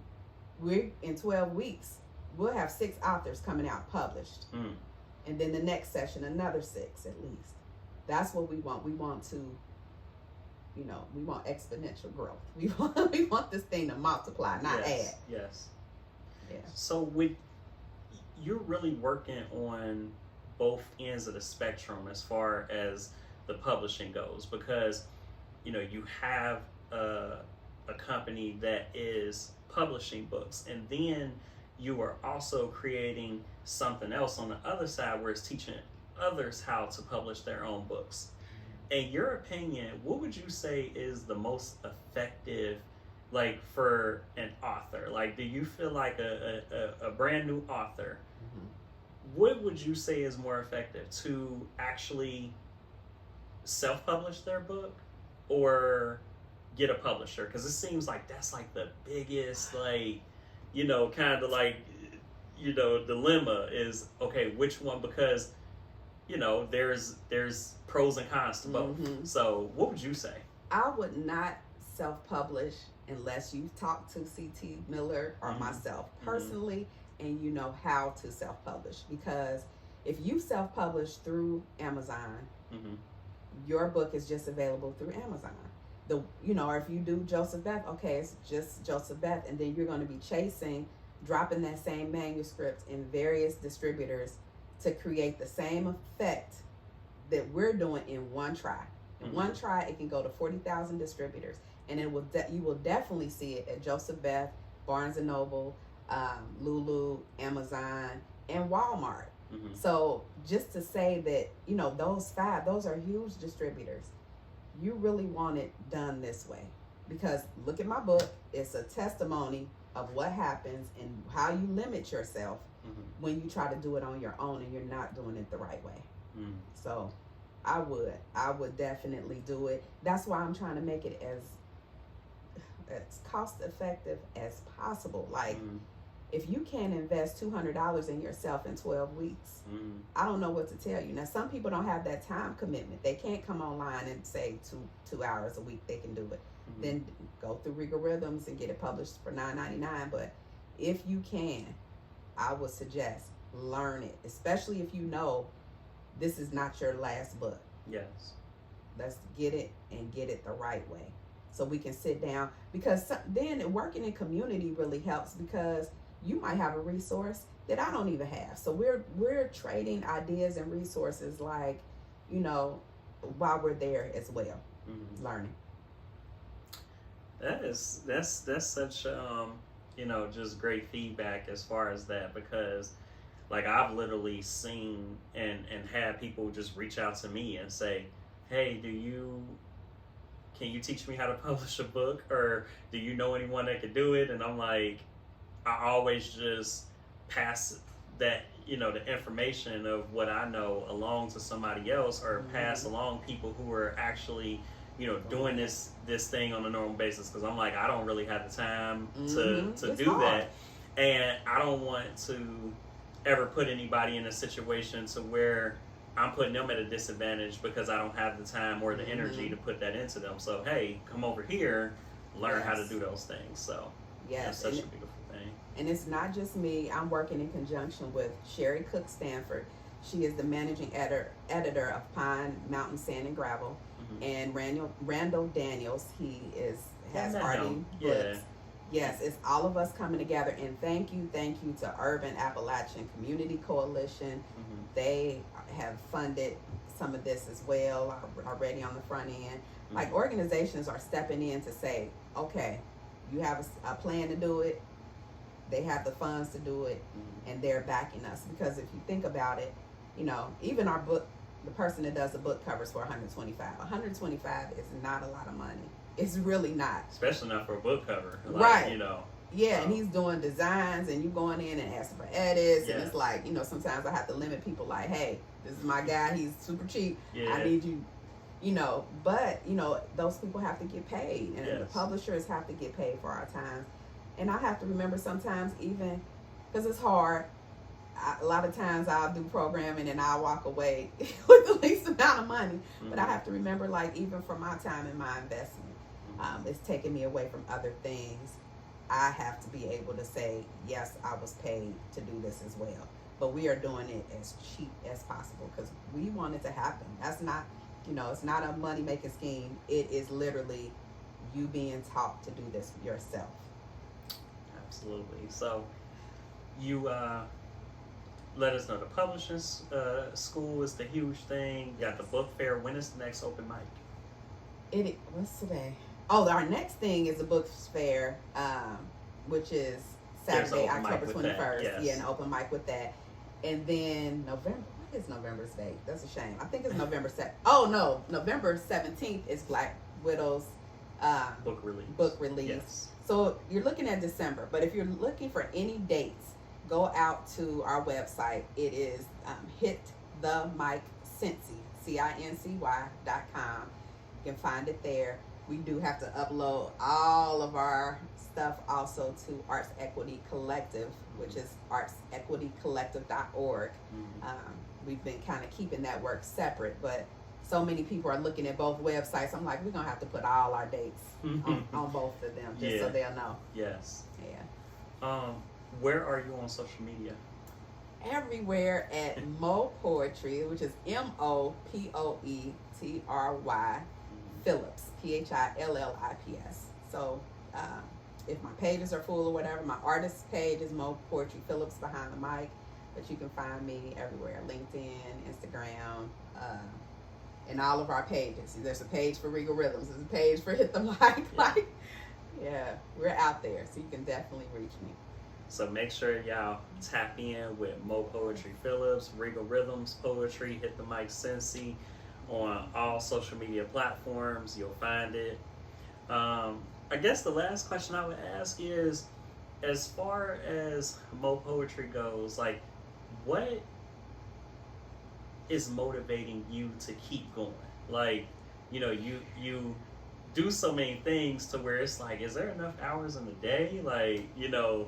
we're in 12 weeks, we'll have 6 authors coming out published. And then the next session, another 6 at least. That's what we want. We want to, you know, we want exponential growth. We want this thing to multiply, not add. Yes. Yeah. So you're really working on both ends of the spectrum as far as the publishing goes, because, you know, you have a company that is publishing books, and then you are also creating something else on the other side where it's teaching others how to publish their own books. In your opinion, what would you say is the most effective, like, for an author? Like, do you feel like a brand new author, what would you say is more effective, to actually self-publish their book or get a publisher? Because it seems like that's like the biggest, like, you know, kind of like, you know, dilemma is, okay, which one? Because, you know, there's pros and cons to both. So what would you say? I would not self-publish unless you talk to C.T. Miller or myself personally, and you know how to self-publish. Because if you self-publish through Amazon, your book is just available through Amazon. Or if you do Joseph Beth, okay, it's just Joseph Beth, and then you're going to be dropping that same manuscript in various distributors to create the same effect that we're doing in one try. In one try, it can go to 40,000 distributors, and you will definitely see it at Joseph Beth, Barnes & Noble, Lulu, Amazon, and Walmart. Mm-hmm. So just to say that, you know, those 5, those are huge distributors. You really want it done this way, because look at my book. It's a testimony of what happens and how you limit yourself when you try to do it on your own and you're not doing it the right way. So I would definitely do it. That's why I'm trying to make it as cost effective as possible. Like, if you can't invest $200 in yourself in 12 weeks, I don't know what to tell you. Now, some people don't have that time commitment. They can't come online and say two hours a week they can do it. Then go through Regal Rhythms and get it published for $9.99. But if you can, I would suggest learn it, especially if you know this is not your last book. Yes. Let's get it and get it the right way, so we can sit down, because then working in community really helps, because you might have a resource that I don't even have. So we're trading ideas and resources, like, you know, while we're there as well, learning. That's such you know, just great feedback as far as that, because like I've literally seen and had people just reach out to me and say, hey, can you teach me how to publish a book, or do you know anyone that could do it? And I'm like, I always just pass that, you know, the information of what I know along to somebody else, or pass along people who are actually, you know, doing this thing on a normal basis, because I'm like, I don't really have the time to do hard. that, and I don't want to ever put anybody in a situation to where I'm putting them at a disadvantage because I don't have the time or the energy to put that into them. So hey, come over here, learn how to do those things. So that's such a beautiful thing. And it's not just me. I'm working in conjunction with Sherry Cook Stanford. She is the managing editor of Pine Mountain Sand and Gravel. And Randall Daniels, he has Harding Books. Yes, it's all of us coming together. And thank you to Urban Appalachian Community Coalition. They have funded some of this as well already on the front end. Like, organizations are stepping in to say, okay, you have a plan to do it. They have the funds to do it, and they're backing us. Because if you think about it, you know, even our book, the person that does the book covers for $125. $125 is not a lot of money. It's really not. Especially not for a book cover. Like, right. You know. Yeah, and he's doing designs, and you going in and asking for edits, and it's like, you know, sometimes I have to limit people, like, hey, this is my guy, he's super cheap. I need you, you know, but, you know, those people have to get paid, and the publishers have to get paid for our time. And I have to remember sometimes, even, because it's hard, a lot of times I'll do programming and I'll walk away with the least amount of money. But I have to remember, like, even for my time and my investment, it's taking me away from other things. I have to be able to say, yes, I was paid to do this as well. But we are doing it as cheap as possible because we want it to happen. That's not, you know, it's not a money-making scheme. It is literally you being taught to do this yourself. Absolutely. So you let us know, the publishing school is the huge thing. You got the book fair. When is the next open mic? What's today? Oh, our next thing is the book fair, which is Saturday, October 21st. Yes. Yeah, an open mic with that. And then November, what is November's date? That's a shame. I think it's November 7th. Oh, no, November 17th is Black Widow's book release. Yes. So you're looking at December, but if you're looking for any dates, go out to our website. It is hitthemiccincy.com. You can find it there. We do have to upload all of our stuff also to Arts Equity Collective, which is artsequitycollective.org. We've been kind of keeping that work separate, but so many people are looking at both websites. I'm like, we're going to have to put all our dates on both of them just so they'll know. Yes. Yeah. Where are you on social media? Everywhere at MoPoetry, which is MoPoetry, Phillips, Phillips. So if my pages are full or whatever, my artist page is MoPoetry Phillips behind the mic, but you can find me everywhere: LinkedIn, Instagram, and all of our pages. There's a page for Regal Rhythms. There's a page for Hit the Mic. Like, yeah, we're out there, so you can definitely reach me. So make sure y'all tap in with MoPoetry Phillips, Regal Rhythms Poetry, Hit the Mic Cincy on all social media platforms. You'll find it. I guess the last question I would ask is, as far as MoPoetry goes, like, what is motivating you to keep going? Like, you know, you do so many things to where it's like, is there enough hours in the day? Like, you know,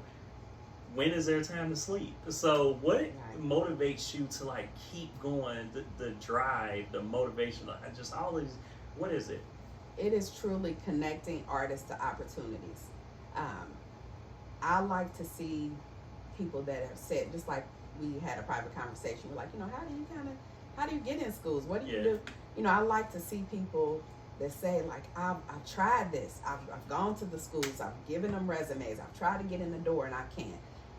when is there time to sleep? So what motivates you to like keep going? The drive, the motivation, just all these. What is it? It is truly connecting artists to opportunities. I like to see people that have said, just like we had a private conversation, we're like, you know, how do you get in schools? What do you do? You know, I like to see people that say, like, I've tried this. I've gone to the schools. I've given them resumes. I've tried to get in the door and I can't.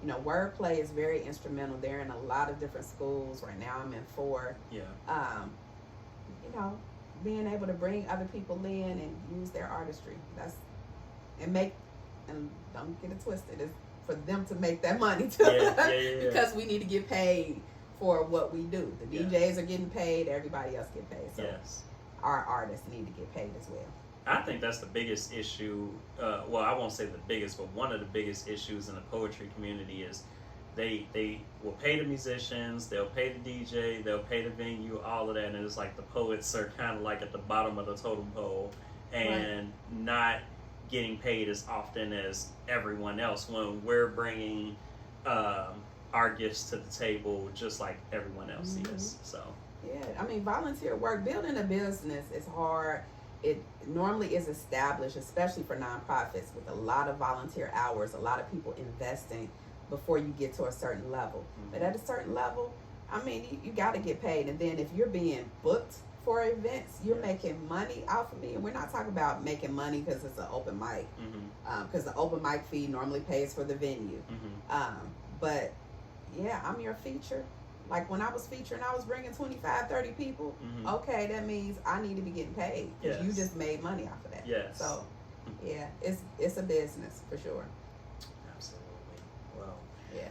You know, wordplay is very instrumental. They're in a lot of different schools. Right now I'm in 4. Yeah. You know, being able to bring other people in and use their artistry. And don't get it twisted, it's for them to make that money too. Because we need to get paid for what we do. The DJs are getting paid, everybody else get paid. So our artists need to get paid as well. I think that's the biggest issue. Well, I won't say the biggest, but one of the biggest issues in the poetry community is they will pay the musicians, they'll pay the DJ, they'll pay the venue, all of that, and it's like the poets are kind of like at the bottom of the totem pole and not getting paid as often as everyone else when we're bringing our gifts to the table just like everyone else is. So yeah, I mean, volunteer work, building a business is hard. It normally is established, especially for nonprofits, with a lot of volunteer hours, a lot of people investing before you get to a certain level. But at a certain level, I mean, you got to get paid. And then if you're being booked for events, you're making money off of me. And we're not talking about making money because it's an open mic, because the open mic fee normally pays for the venue. But yeah, I'm your feature. Like when I was featuring, I was bringing 25, 30 people. Okay, that means I need to be getting paid because you just made money off of that. So yeah, it's a business for sure. Absolutely. Well, yes.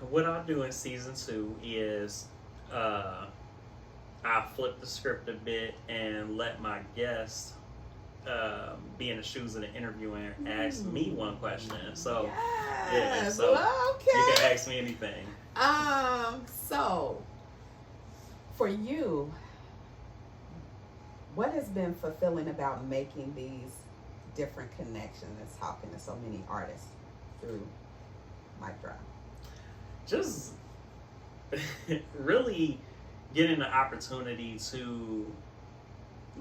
What I'll do in season 2 is I'll flip the script a bit and let my guest be in the shoes of the interviewer and ask me one question. So so you can ask me anything. So for you, what has been fulfilling about making these different connections and talking to so many artists through Mic Drop? Just really getting the opportunity to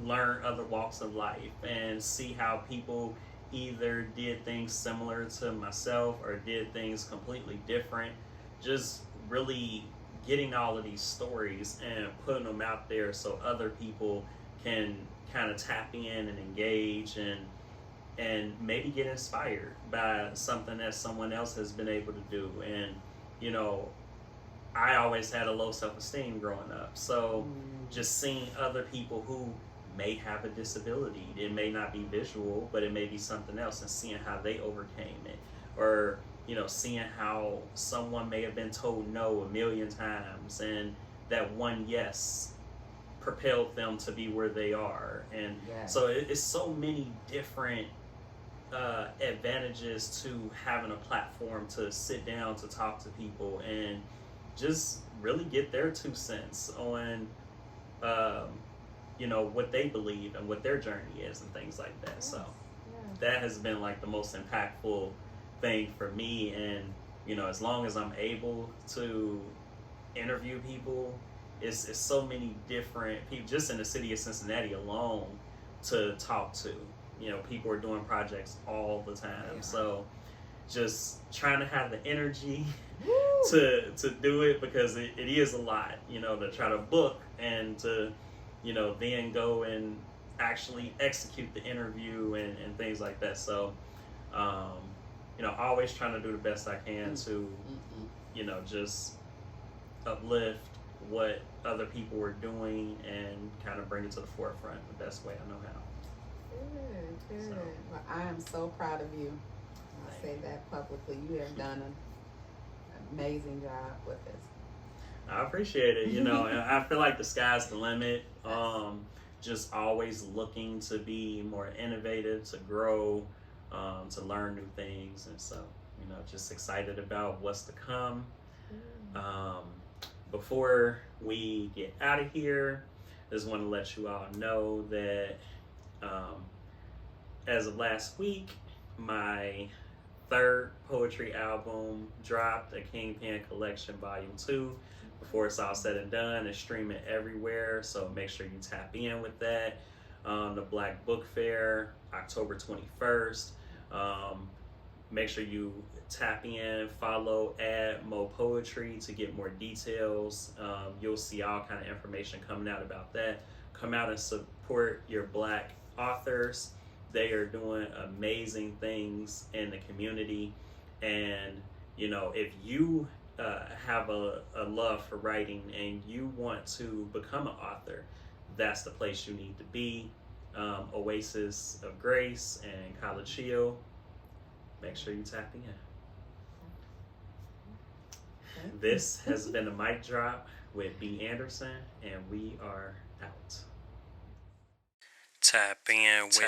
learn other walks of life and see how people either did things similar to myself or did things completely different. Just really getting all of these stories and putting them out there so other people can kind of tap in and engage and maybe get inspired by something that someone else has been able to do. And you know, I always had a low self-esteem growing up, so just seeing other people who may have a disability, it may not be visual, but it may be something else, and seeing how they overcame it, or you know, seeing how someone may have been told no a million times and that one yes propelled them to be where they are. And so it's so many different advantages to having a platform to sit down to talk to people and just really get their 2 cents on you know, what they believe and what their journey is and things like that. So that has been like the most impactful thing for me. And you know, as long as I'm able to interview people, it's so many different people just in the city of Cincinnati alone to talk to. You know, people are doing projects all the time. So just trying to have the energy to do it, because it is a lot, you know, to try to book and to, you know, then go and actually execute the interview and things like that. So you know, always trying to do the best I can to, you know, just uplift what other people are doing and kind of bring it to the forefront the best way I know how. Good. Well, I am so proud of you. I say that publicly. You have done an amazing job with this. I appreciate it. You know, and I feel like the sky's the limit. Just always looking to be more innovative, to grow, to learn new things, and so just excited about what's to come. Um, Before we get out of here, just want to let you all know that as of last week, my third poetry album dropped, a Kingpin Collection Volume 2. Before it's all said and done, it's streaming everywhere, so make sure you tap in with that. The Black Book Fair, October 21st. Make sure you tap in, follow, add MoPoetry to get more details. You'll see all kind of information coming out about that. Come out and support your Black authors. They are doing amazing things in the community, and if you have a love for writing and you want to become an author, that's the place you need to be. Oasis of Grace and College Hill. Make sure you tap in. This has been a mic drop with B. Anderson, and we are out. Tap in, Whitney.